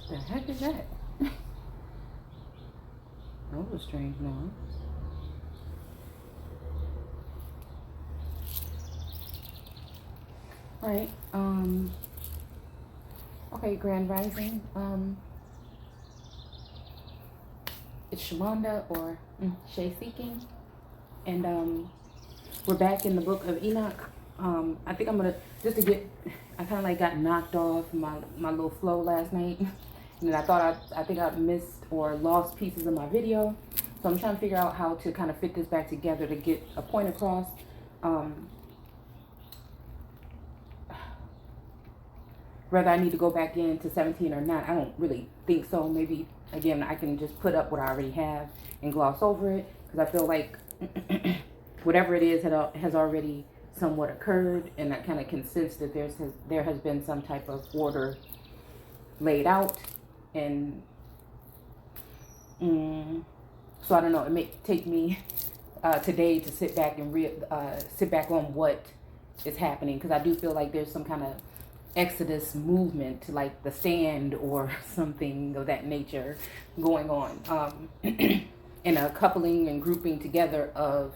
The heck is that? That was a strange noise. Right. Okay, Grand Rising. It's Shalonda or Shay Seeking. And we're back in the book of Enoch. I think I'm gonna I kind of like got knocked off my little flow last night. And I think I missed or lost pieces of my video. So I'm trying to figure out how to kind of fit this back together to get a point across. Whether I need to go back into 17 or not, I don't really think so. Maybe, again, I can just put up what I already have and gloss over it. Because I feel like whatever it is has already somewhat occurred. And I kind of can sense that there has been some type of order laid out. And so I don't know. It may take me today to sit back and sit back on what is happening. Because I do feel like there's some kind of exodus movement, like the stand or something of that nature going on, and a coupling and grouping together of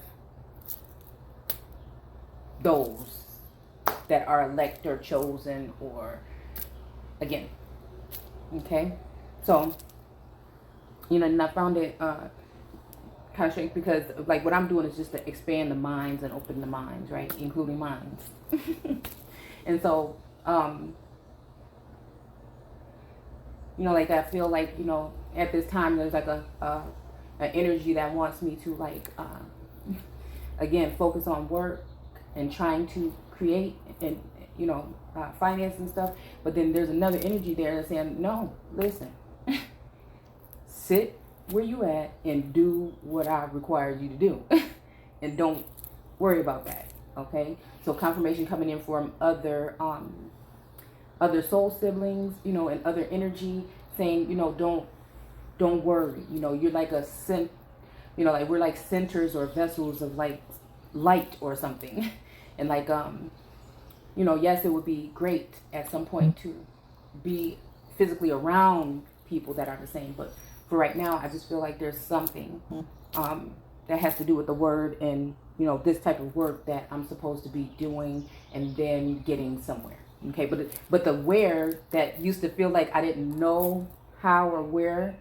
those that are elect or chosen, or again, okay. So and I found it kind of strange because like what I'm doing is just to expand the minds and open the minds, right, including minds. And so like I feel like, at this time there's like an energy that wants me to like, again, focus on work and trying to create and, finance and stuff. But then there's another energy there that's saying, no, listen, sit where you at and do what I require you to do and don't worry about that. Okay. So confirmation coming in from other soul siblings, and other energy saying, don't worry, you're like like we're like centers or vessels of like light or something. And like, yes, it would be great at some point to be physically around people that are the same. But for right now, I just feel like there's something, that has to do with the word and, this type of work that I'm supposed to be doing and then getting somewhere. Okay, but the where that used to feel like I didn't know how or where,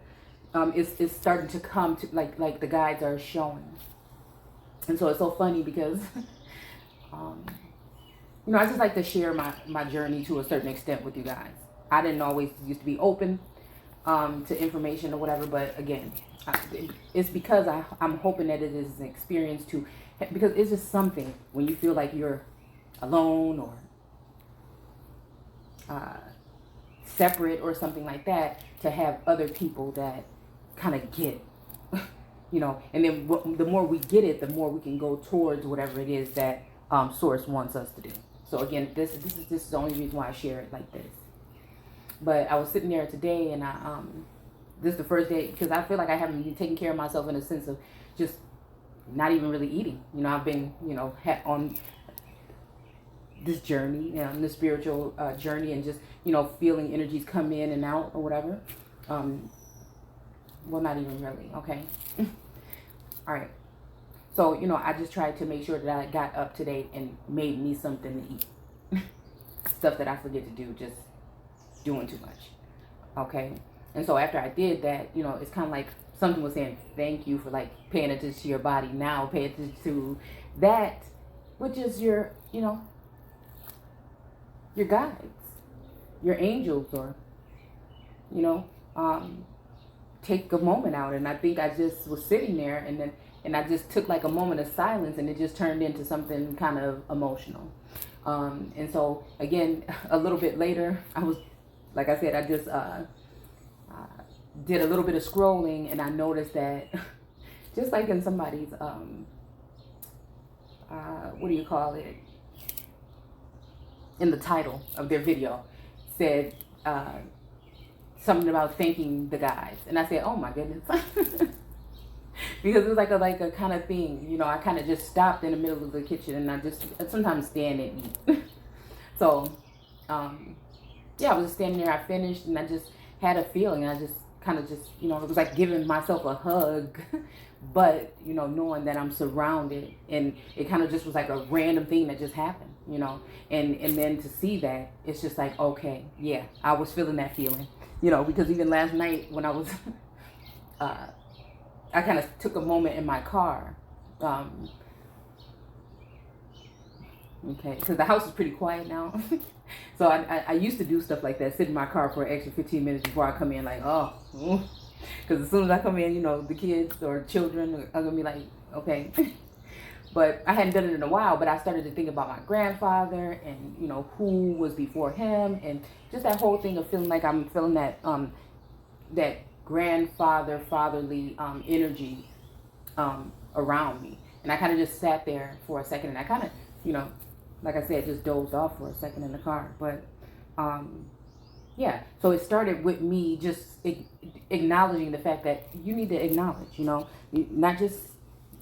is starting to come to like the guides are showing. And so it's so funny because, I just like to share my journey to a certain extent with you guys. I didn't always used to be open to information or whatever, but again, it's because I'm hoping that it is an experience because it's just something when you feel like you're alone or separate or something like that, to have other people that kind of get, and then the more we get it, the more we can go towards whatever it is that source wants us to do. So again, this is the only reason why I share it like this. But I was sitting there today and this is the first day, because I feel like I haven't been taking care of myself in a sense of just not even really eating. I've been, on this journey, this spiritual journey, and just, feeling energies come in and out or whatever. Well, not even really. Okay. All right. So, I just tried to make sure that I got up to date and made me something to eat. Stuff that I forget to do, just doing too much. Okay. And so after I did that, it's kind of like something was saying, thank you for like paying attention to your body. Now pay attention to that, which is your guides, your angels, or, take a moment out. And I think I just was sitting there and I just took like a moment of silence, and it just turned into something kind of emotional. And so again, a little bit later, I was, like I said, I just did a little bit of scrolling, and I noticed that just like in somebody's, what do you call it? In the title of their video said something about thanking the guys. And I said, oh my goodness. Because it was like a kind of thing, I kind of just stopped in the middle of the kitchen, and I just sometimes stand and eat. So, yeah, I was just standing there. I finished, and I just had a feeling. I just kind of just, it was like giving myself a hug, but, knowing that I'm surrounded, and it kind of just was like a random thing that just happened, and then to see that, it's just like, okay, yeah, I was feeling that feeling, because even last night when I was, I kind of took a moment in my car, okay, because the house is pretty quiet now. So I used to do stuff like that, sit in my car for an extra 15 minutes before I come in, like, oh, because as soon as I come in, the kids or children are going to be like, okay. But I hadn't done it in a while, but I started to think about my grandfather and, who was before him, and just that whole thing of feeling like I'm feeling that, that grandfather, fatherly energy around me. And I kind of just sat there for a second, and I kind of, like I said, just dozed off for a second in the car. But yeah, so it started with me just acknowledging the fact that you need to acknowledge, not just,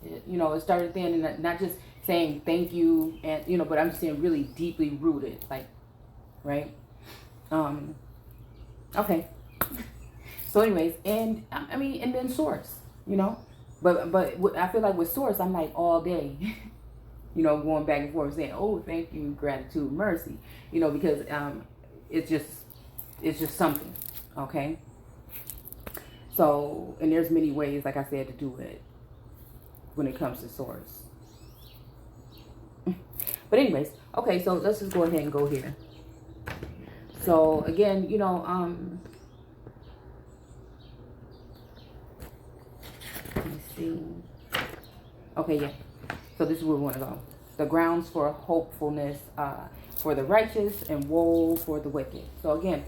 it started then, and not just saying thank you, and, but I'm just saying really deeply rooted, like, right? Okay. So anyways, and I mean, and then source, but I feel like with source, I'm like all day, going back and forth saying, oh, thank you, gratitude, mercy, because it's just something, okay? So, and there's many ways, like I said, to do it when it comes to source. But anyways, okay, so let's just go ahead and go here. So again, let me see. Okay, yeah. So this is where we want to go. The grounds for hopefulness for the righteous and woe for the wicked. So again,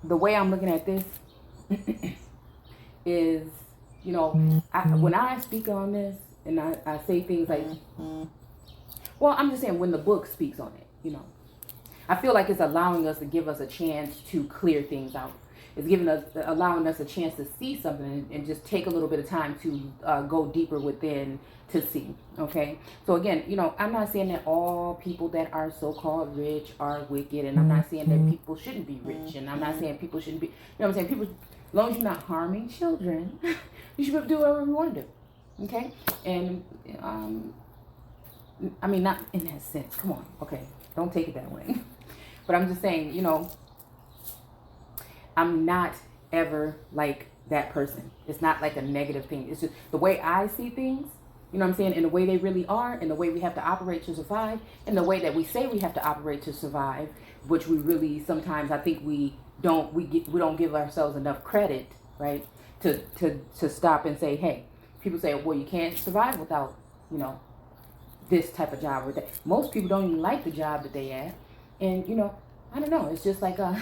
the way I'm looking at this is, when I speak on this and I say things like, well, I'm just saying when the book speaks on it, I feel like it's allowing us to give us a chance to clear things out. It's allowing us a chance to see something and just take a little bit of time to go deeper within to see. Okay. So again, I'm not saying that all people that are so-called rich are wicked, and I'm not saying that people shouldn't be rich, and I'm not saying people shouldn't be, what I'm saying? People, as long as you're not harming children, you should be able to do whatever you want to do. Okay. And, I mean, not in that sense. Come on. Okay. Don't take it that way. But I'm just saying, I'm not ever like that person. It's not like a negative thing. It's just the way I see things, what I'm saying, and the way they really are, and the way we have to operate to survive, and the way that we say we have to operate to survive, which we really sometimes, I think we don't give ourselves enough credit, right? To stop and say, hey, people say, well, you can't survive without, this type of job or that. Most people don't even like the job that they have. And, I don't know. It's just like, I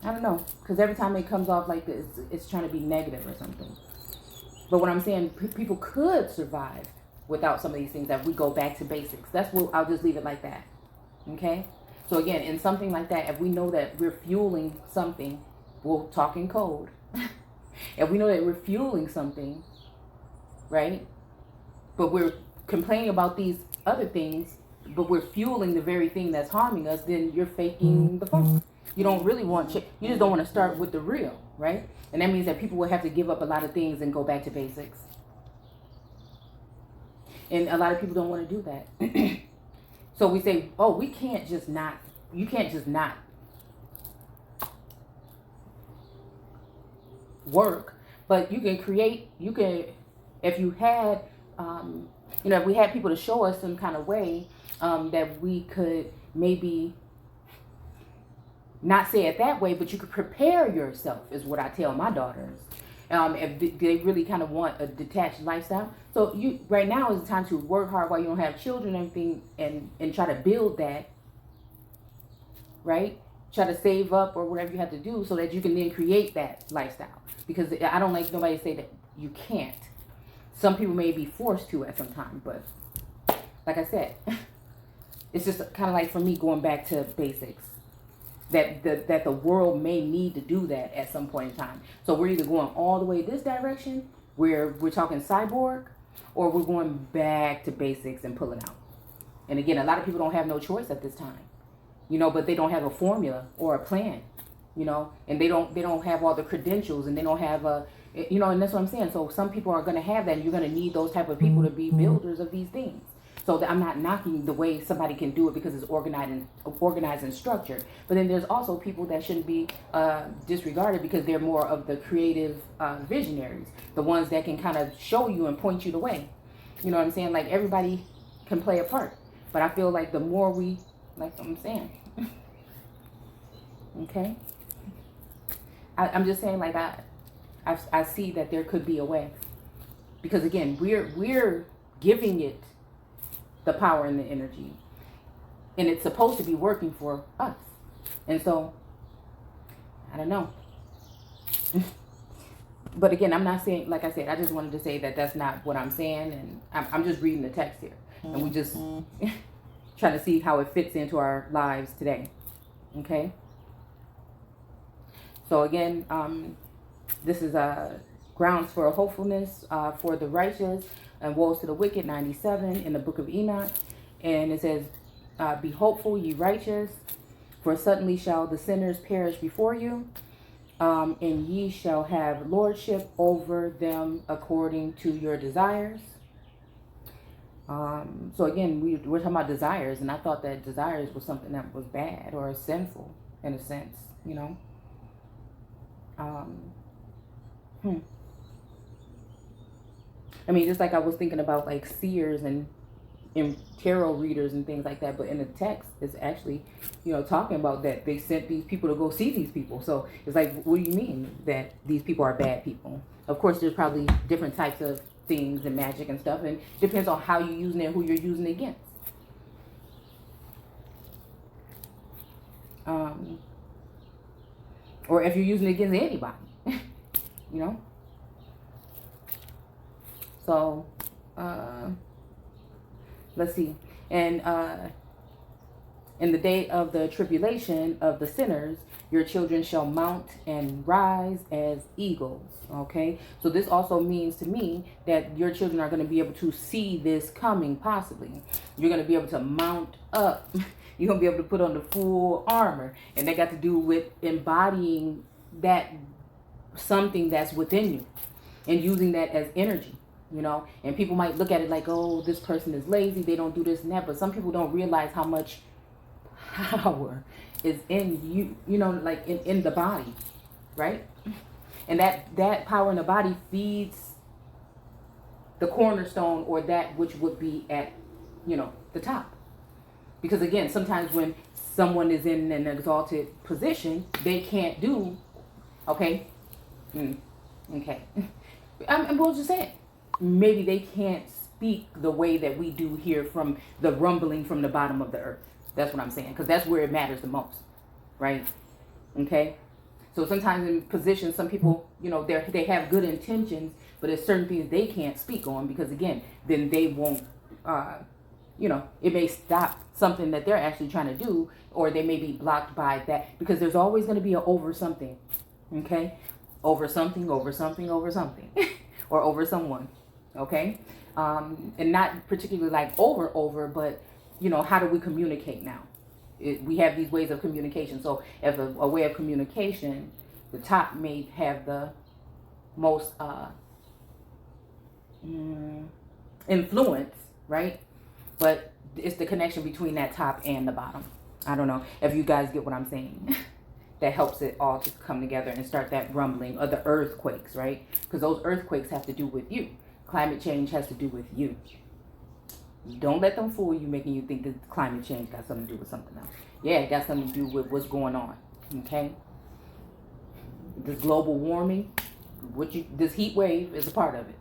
don't know. Because every time it comes off like this, it's trying to be negative or something. But what I'm saying, people could survive without some of these things, that we go back to basics. That's what, I'll just leave it like that. Okay? So again, in something like that, if we know that we're fueling something, we'll talk in code. If we know that we're fueling something, right? But we're complaining about these other things, but we're fueling the very thing that's harming us, then you're faking the funk. You don't really want you just don't want to start with the real, right? And that means that people will have to give up a lot of things and go back to basics. And a lot of people don't want to do that. So we say, oh, you can't just not work, but if we had people to show us some kind of way that we could maybe not say it that way, but you could prepare yourself, is what I tell my daughters. If they really kind of want a detached lifestyle. So right now is the time to work hard while you don't have children and everything, and try to build that, right? Try to save up or whatever you have to do so that you can then create that lifestyle. Because I don't like nobody to say that you can't. Some people may be forced to at some time, but like I said, it's just kind of like for me going back to basics. That the world may need to do that at some point in time. So we're either going all the way this direction, where we're talking cyborg, or we're going back to basics and pulling out. And again, a lot of people don't have no choice at this time. you know, but they don't have a formula or a plan, you know, and they don't have all the credentials, and they don't have a, you know, and that's what I'm saying. So some people are going to have that, and you're going to need those type of people to be builders of these things. So I'm not knocking the way somebody can do it because it's organized and structured. But then there's also people that shouldn't be disregarded because they're more of the creative visionaries, the ones that can kind of show you and point you the way. You know what I'm saying? Like, everybody can play a part. But I feel like the more we, like I'm saying, okay? I'm just saying, like, I see that there could be a way. Because again, we're giving it the power and the energy, and it's supposed to be working for us. And so I don't know. But again, I'm not saying, like I said, I just wanted to say that that's not what I'm saying, and I'm just reading the text here, and we just trying to see how it fits into our lives today. Okay, so again, this is grounds for hopefulness for the righteous, and woes to the wicked, 97 in the book of Enoch. And it says, be hopeful, ye righteous, for suddenly shall the sinners perish before you, and ye shall have lordship over them according to your desires. So again, we're talking about desires, and I thought that desires was something that was bad or sinful in a sense, you know. I mean, just like I was thinking about like seers and tarot readers and things like that, but in the text, it's actually, you know, talking about that they sent these people to go see these people. So it's like, what do you mean that these people are bad people? Of course, there's probably different types of things and magic and stuff, and it depends on how you're using it and who you're using it against. Or if you're using it against anybody, you know. So, let's see. And in the day of the tribulation of the sinners, your children shall mount and rise as eagles. Okay. So this also means to me that your children are going to be able to see this coming, possibly. You're going to be able to mount up. You're going to be able to put on the full armor. And that got to do with embodying that something that's within you and using that as energy. You know, and people might look at it like, oh, this person is lazy, they don't do this and that, but some people don't realize how much power is in you, you know, like in the body, right? And that power in the body feeds the cornerstone, or that which would be at, you know, the top. Because again, sometimes when someone is in an exalted position, they can't do, okay, okay, we'll just say it. Maybe they can't speak the way that we do here from the rumbling from the bottom of the earth. That's what I'm saying, because that's where it matters the most, right? Okay? So sometimes in positions, some people, you know, they have good intentions, but there's certain things they can't speak on because, again, then they won't, you know, it may stop something that they're actually trying to do, or they may be blocked by that, because there's always going to be an over something, okay? Over something, over something, over something, or over someone. Okay, and not particularly like over, but, you know, how do we communicate now? We have these ways of communication. So if a way of communication, the top may have the most influence, right? But it's the connection between that top and the bottom. I don't know if you guys get what I'm saying. That helps it all to come together and start that rumbling, or the earthquakes, right? Because those earthquakes have to do with you. Climate change has to do with you. Don't let them fool you, making you think that climate change got something to do with something else. Yeah, it got something to do with what's going on. Okay? This global warming, this heat wave is a part of it.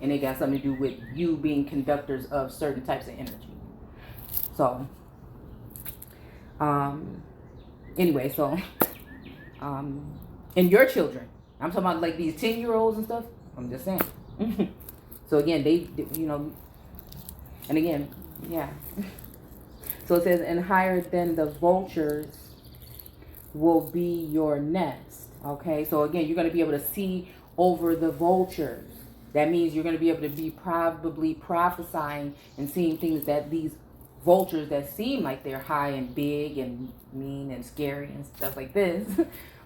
And it got something to do with you being conductors of certain types of energy. So, anyway, so, and your children, I'm talking about like these 10-year-olds and stuff. I'm just saying. So again, they, you know, and again, yeah. So it says, and higher than the vultures will be your nest. Okay, so again, you're going to be able to see over the vultures. That means you're going to be able to be probably prophesying and seeing things that these vultures that seem like they're high and big and mean and scary and stuff like this.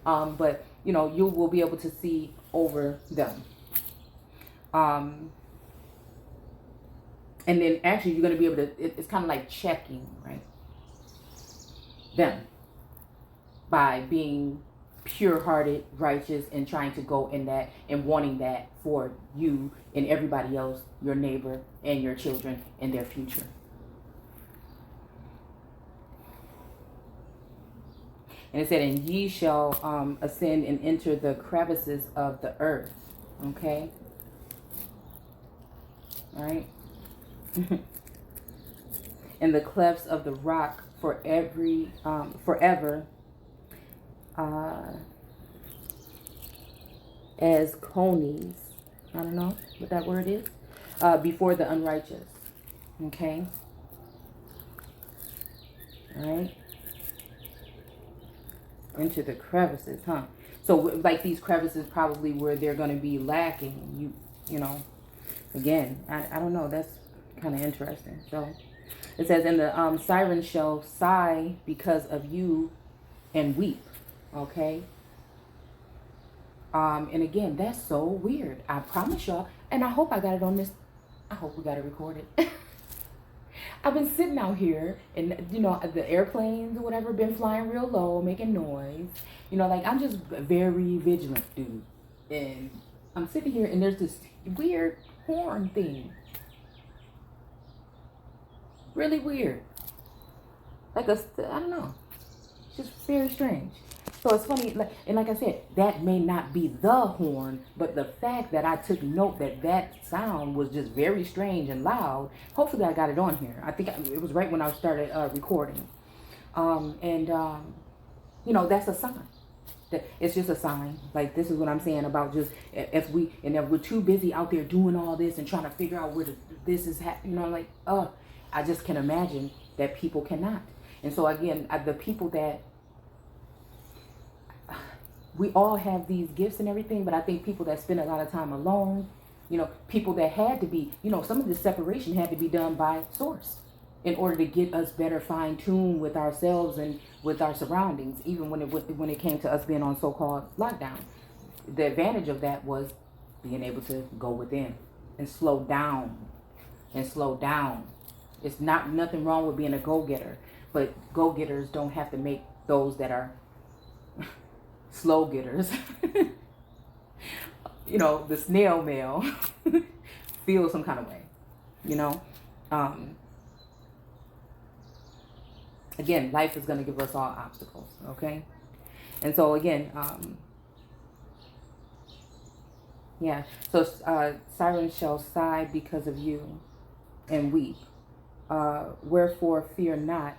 But you know, you will be able to see over them. And then actually you're going to be able to, it's kind of like checking, right? Them by being pure-hearted, righteous, and trying to go in that and wanting that for you and everybody else, your neighbor and your children and their future. And it said, and ye shall ascend and enter the crevices of the earth. Okay? All right? In the clefts of the rock for every forever, as conies. I don't know what that word is. Before the unrighteous. Okay. All right. Into the crevices, huh? So like these crevices probably where they're going to be lacking. You know. Again, I don't know. That's kind of interesting. So it says, and the siren shall sigh because of you and weep. Okay. And again, that's so weird. I promise y'all, and I hope I got it on this. I hope we got it recorded. I've been sitting out here, and you know, the airplanes or whatever been flying real low, making noise. You know, like I'm just very vigilant, dude. And I'm sitting here, and there's this weird horn thing. Really weird. Like I don't know. It's just very strange. So it's funny, and like I said, that may not be the horn, but the fact that I took note that that sound was just very strange and loud. Hopefully I got it on here. I think it was right when I started recording. You know, that's a sign. It's just a sign. Like, this is what I'm saying about just if we're too busy out there doing all this and trying to figure out where this is happening, you know, like, I just can imagine that people cannot. And so again, the people that, we all have these gifts and everything, but I think people that spend a lot of time alone, you know, people that had to be, you know, some of the separation had to be done by source in order to get us better fine-tuned with ourselves and with our surroundings, even when it came to us being on so-called lockdown. The advantage of that was being able to go within and slow down. It's nothing wrong with being a go-getter, but go-getters don't have to make those that are slow getters, you know, the snail mail, feel some kind of way, you know. Again, life is going to give us all obstacles, okay? And so again, yeah, so sirens shall sigh because of you and weep. Wherefore fear not,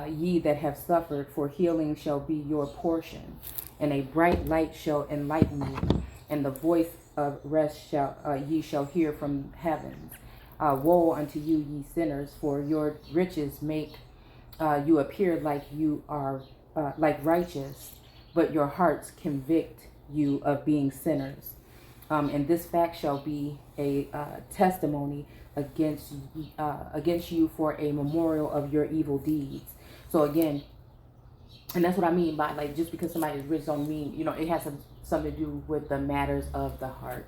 ye that have suffered, for healing shall be your portion, and a bright light shall enlighten you, and the voice of rest ye shall hear from heavens. Woe unto you, ye sinners, for your riches make you appear like you are like righteous, but your hearts convict you of being sinners. And this fact shall be a testimony against you for a memorial of your evil deeds. So again, and that's what I mean by, like, just because somebody is rich don't mean, you know, it has something to do with the matters of the heart.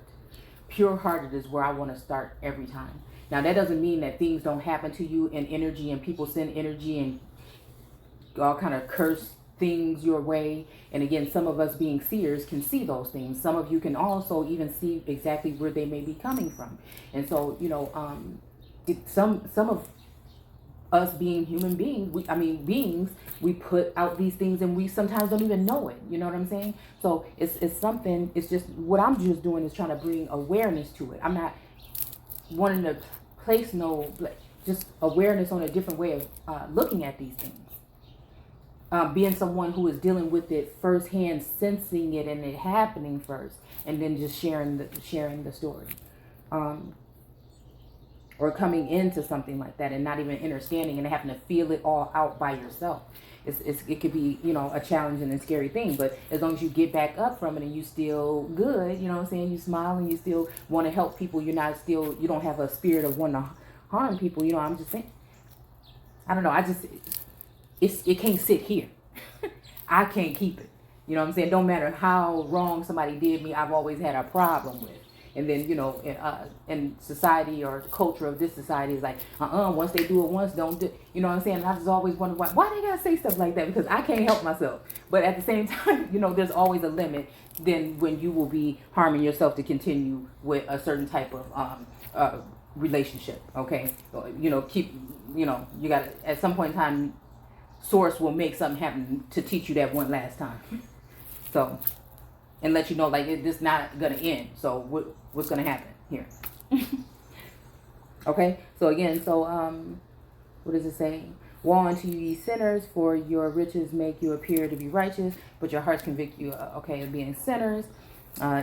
Pure-hearted is where I want to start every time. Now, that doesn't mean that things don't happen to you in energy and people send energy and all kind of curse things your way. And again, some of us being seers can see those things. Some of you can also even see exactly where they may be coming from. And so, you know, some of us being human beings, we put out these things and we sometimes don't even know it. You know what I'm saying? So it's something, it's just, what I'm just doing is trying to bring awareness to it. I'm not wanting to place just awareness on a different way of looking at these things. Being someone who is dealing with it firsthand, sensing it and it happening first, and then just sharing the story. Or coming into something like that and not even understanding and having to feel it all out by yourself. It could be, you know, a challenging and scary thing, but as long as you get back up from it and you still good, you know what I'm saying, you smile and you still want to help people, you don't have a spirit of wanting to harm people, you know, I'm just saying, I don't know. It can't sit here. I can't keep it. You know what I'm saying? Don't matter how wrong somebody did me, I've always had a problem with. And then, in society or the culture of this society is like, once they do it once, don't do, you know what I'm saying? And I just always wonder why they gotta say stuff like that, because I can't help myself. But at the same time, there's always a limit then when you will be harming yourself to continue with a certain type of relationship. Okay. You gotta, at some point in time, source will make something happen to teach you that one last time. So, and let you know, like, it's not gonna end. So what's gonna happen here? Okay. So again, what does it say? Woe unto you, ye sinners, for your riches make you appear to be righteous, but your hearts convict you, of being sinners,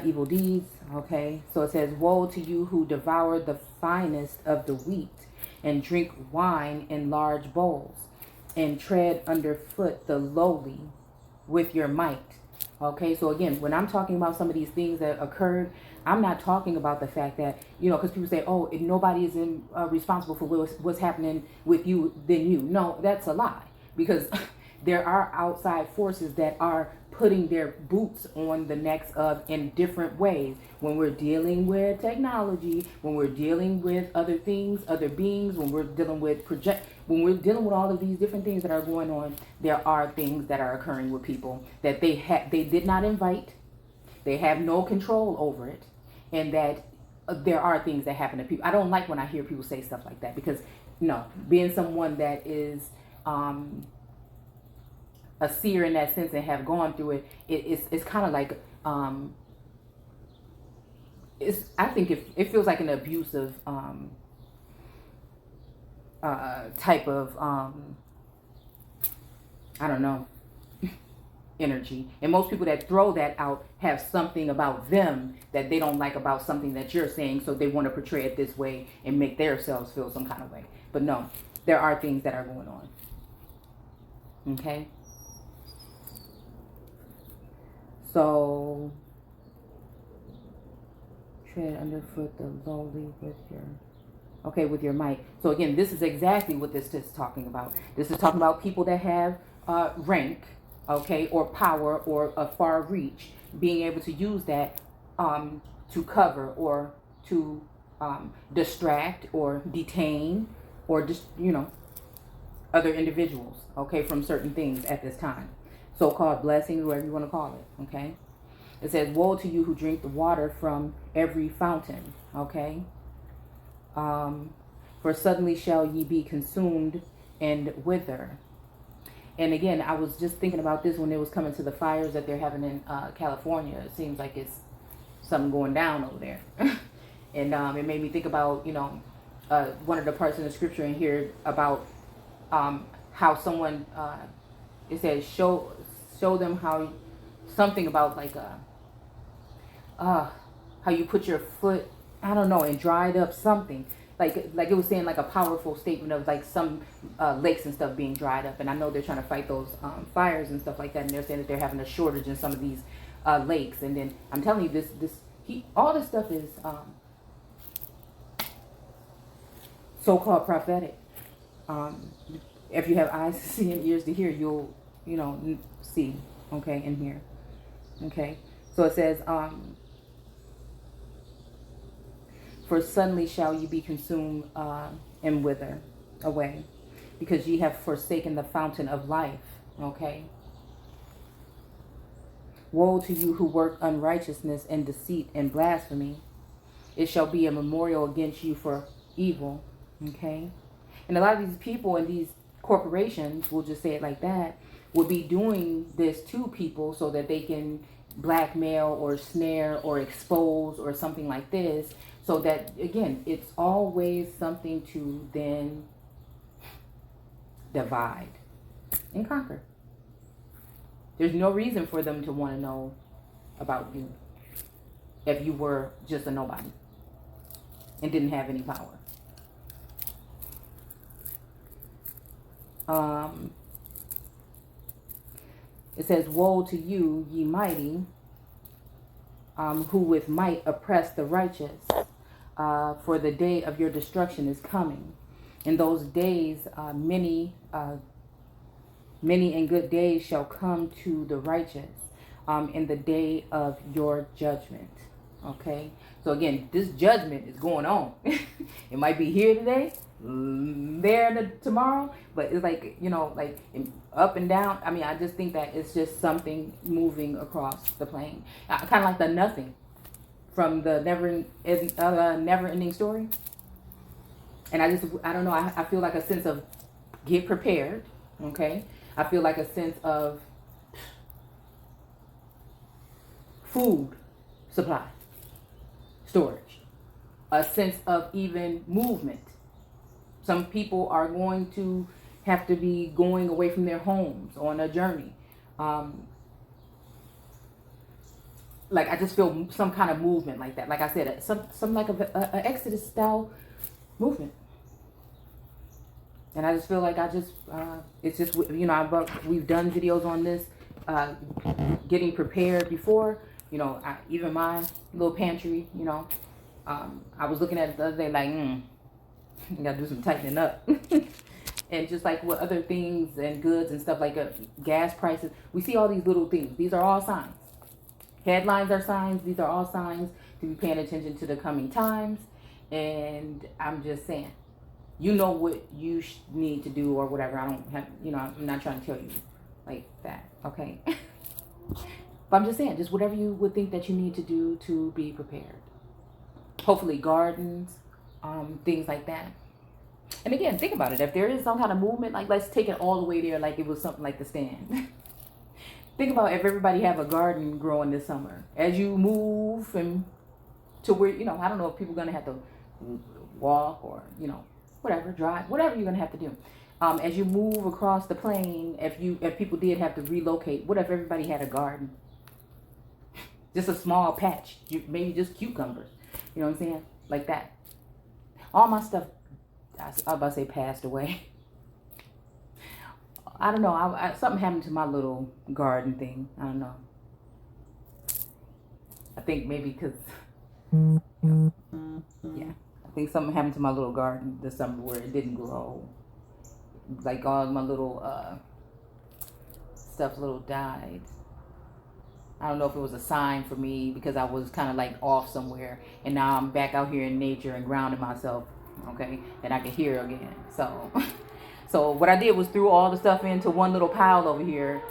evil deeds. Okay. So it says, woe to you who devour the finest of the wheat and drink wine in large bowls and tread underfoot the lowly with your might. Okay, so again, when I'm talking about some of these things that occurred, I'm not talking about the fact that, because people say, oh, if nobody is responsible for what's happening with you, then you. No, that's a lie. Because there are outside forces that are putting their boots on the necks of in different ways. When we're dealing with technology, when we're dealing with other things, other beings, when we're dealing with when we're dealing with all of these different things that are going on, there are things that are occurring with people that they did not invite. They have no control over it. And that there are things that happen to people. I don't like when I hear people say stuff like that, because being someone that is a seer in that sense and have gone through it, it's kind of like I think it feels like an abusive type of I don't know, energy. And most people that throw that out have something about them that they don't like about something that you're saying, so they want to portray it this way and make themselves feel some kind of way. But no, there are things that are going on. Okay. So, tread underfoot the lowly with your might. So again, this is exactly what this is talking about. This is talking about people that have rank, or power or a far reach, being able to use that to cover or to distract or detain or just, other individuals, from certain things at this time. So-called blessings, whatever you want to call it, okay? It says, woe to you who drink the water from every fountain, okay? For suddenly shall ye be consumed and wither. And again, I was just thinking about this when it was coming to the fires that they're having in California. It seems like it's something going down over there. And it made me think about, one of the parts in the scripture in here about how someone, it says, show them how, something about like how you put your foot, I don't know, and dried up something. Like it was saying like a powerful statement of like some lakes and stuff being dried up. And I know they're trying to fight those fires and stuff like that. And they're saying that they're having a shortage in some of these lakes. And then I'm telling you, all this stuff is so-called prophetic. If you have eyes to see and ears to hear, you'll, see, and hear. Okay. So it says, for suddenly shall ye be consumed and wither away, because ye have forsaken the fountain of life. Okay. Woe to you who work unrighteousness and deceit and blasphemy. It shall be a memorial against you for evil. Okay. And a lot of these people and these corporations, we'll just say it like that, will be doing this to people so that they can blackmail or snare or expose or something like this. So that, again, it's always something to then divide and conquer. There's no reason for them to want to know about you if you were just a nobody and didn't have any power. It says, woe to you, ye mighty, who with might oppress the righteous, for the day of your destruction is coming. In those days, many and good days shall come to the righteous, in the day of your judgment. Okay, so again, this judgment is going on. It might be here today, there tomorrow, but it's like, like up and down. I mean, I just think that it's just something moving across the plane, kind of like the nothing from the never ending story. And I don't know, I feel like a sense of get prepared. Okay, I feel like a sense of food supply, storage, a sense of even movement. Some people are going to have to be going away from their homes on a journey. Like I just feel some kind of movement like that. Like I said, some like a Exodus style movement. And I just feel like it's just, we've done videos on this, getting prepared before, even my little pantry, I was looking at it the other day like, you gotta do some tightening up. And just like with other things and goods and stuff like gas prices, we see all these little things. These are all signs. Headlines are signs. These are all signs to be paying attention to the coming times. And I'm just saying, you know what you need to do or whatever. I don't have, I'm not trying to tell you like that, okay? But I'm just saying, just whatever you would think that you need to do to be prepared. Hopefully gardens, things like that. And again, think about it. If there is some kind of movement, like let's take it all the way there like it was something like the stand. Think about if everybody have a garden growing this summer. As you move and to where, I don't know if people are going to have to walk or, whatever, drive, whatever you're going to have to do. As you move across the plain, if people did have to relocate, what if everybody had a garden? Just a small patch, maybe just cucumbers. You know what I'm saying? Like that. All my stuff, I was about to say passed away. I don't know. Something happened to my little garden thing. I don't know. I think maybe because, yeah. I think something happened to my little garden this summer where it didn't grow. Like all my little stuff died. I don't know if it was a sign for me because I was kind of like off somewhere, and now I'm back out here in nature and grounding myself, okay, and I can hear again. So what I did was threw all the stuff into one little pile over here.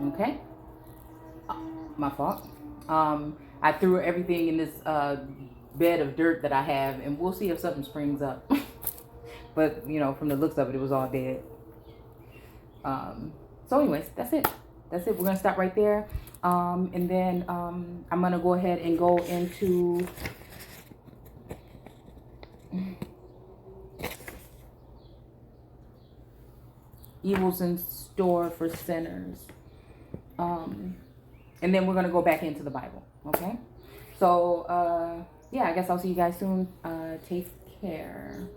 Okay, my fault. I threw everything in this bed of dirt that I have, and we'll see if something springs up. But from the looks of it, it was all dead. So anyways, that's it. We're gonna stop right there, and then I'm gonna go ahead and go into evils in store for sinners, and then we're gonna go back into the Bible. Okay, so yeah, I guess I'll see you guys soon. Take care.